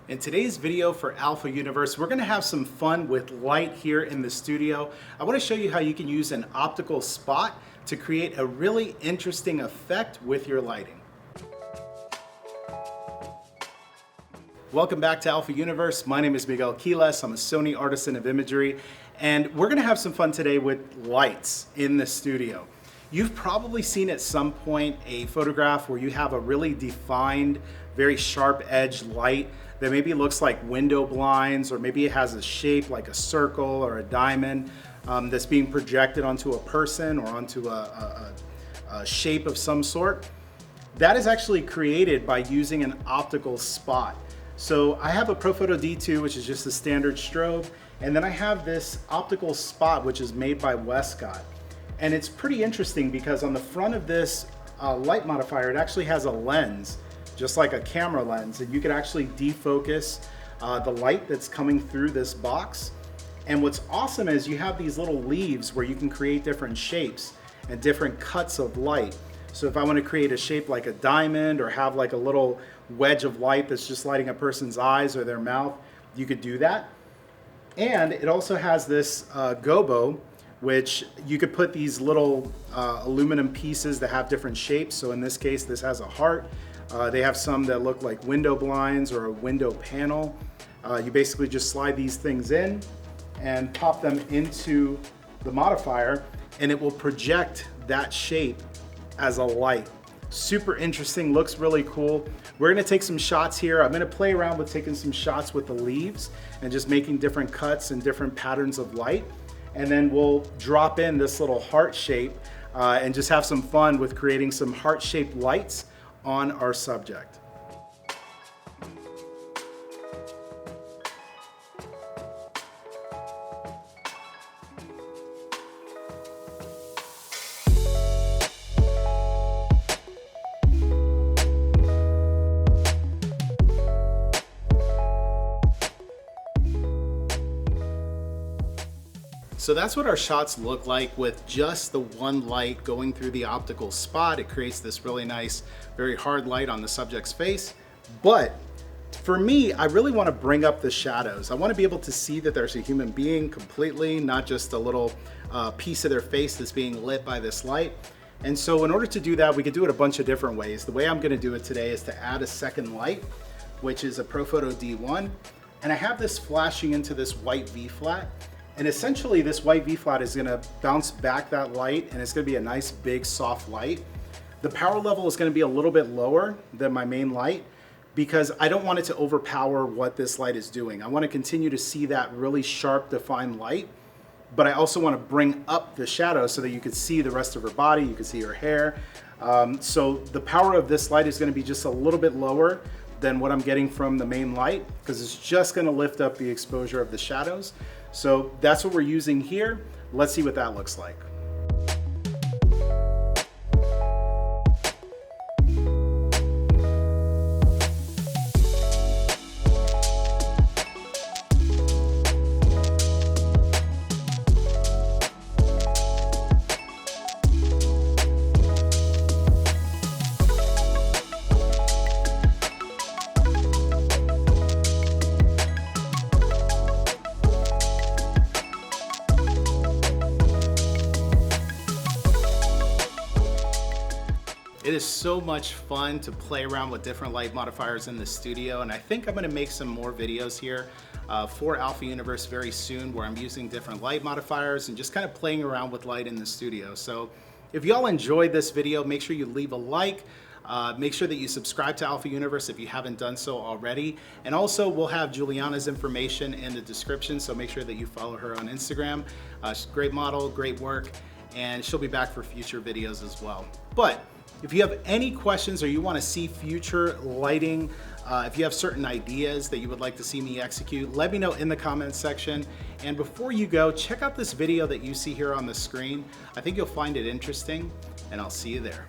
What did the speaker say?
In today's video for Alpha Universe, we're going to have some fun with light here in the studio. I want to show you how you can use an optical spot to create a really interesting effect with your lighting. Welcome back to Alpha Universe. My name is Miguel Quiles. I'm a Sony artisan of imagery, and we're going to have some fun today with lights in the studio. You've probably seen at some point a photograph where you have a really defined, very sharp edge light that maybe looks like window blinds, or maybe it has a shape like a circle or a diamond that's being projected onto a person or onto a shape of some sort. That is actually created by using an optical spot. So I have a Profoto D2, which is just a standard strobe, and then I have this optical spot, which is made by Westcott. And it's pretty interesting because on the front of this light modifier, it actually has a lens, just like a camera lens, and you can actually defocus the light that's coming through this box. And what's awesome is you have these little leaves where you can create different shapes and different cuts of light. So if I want to create a shape like a diamond, or have like a little wedge of light that's just lighting a person's eyes or their mouth, you could do that. And it also has this gobo, which you could put these little aluminum pieces that have different shapes. So in this case, this has a heart. They have some that look like window blinds or a window panel. You basically just slide these things in and pop them into the modifier, and it will project that shape as a light. Super interesting, looks really cool. We're gonna take some shots here. I'm gonna play around with taking some shots with the leaves and just making different cuts and different patterns of light. And then we'll drop in this little heart shape and just have some fun with creating some heart-shaped lights on our subject. So that's what our shots look like with just the one light going through the optical spot. It creates this really nice, very hard light on the subject's face. But for me, I really want to bring up the shadows. I want to be able to see that there's a human being completely, not just a little piece of their face that's being lit by this light. And so in order to do that, we could do it a bunch of different ways. The way I'm going to do it today is to add a second light, which is a Profoto D1. And I have this flashing into this white V-flat. And essentially this white V-flat is gonna bounce back that light, and it's gonna be a nice big soft light. The power level is gonna be a little bit lower than my main light because I don't want it to overpower what this light is doing. I wanna continue to see that really sharp defined light, but I also wanna bring up the shadow so that you can see the rest of her body, you can see her hair. So the power of this light is gonna be just a little bit lower than what I'm getting from the main light, because it's just gonna lift up the exposure of the shadows. So that's what we're using here. Let's see what that looks like. It is so much fun to play around with different light modifiers in the studio, and I think I'm going to make some more videos here for Alpha Universe very soon where I'm using different light modifiers and just kind of playing around with light in the studio. So if y'all enjoyed this video, make sure you leave a like. Make sure that you subscribe to Alpha Universe if you haven't done so already. And also we'll have Juliana's information in the description, so make sure that you follow her on Instagram. She's a great model, great work, and she'll be back for future videos as well. But if you have any questions or you want to see future lighting, if you have certain ideas that you would like to see me execute, let me know in the comments section. And before you go, check out this video that you see here on the screen. I think you'll find it interesting, and I'll see you there.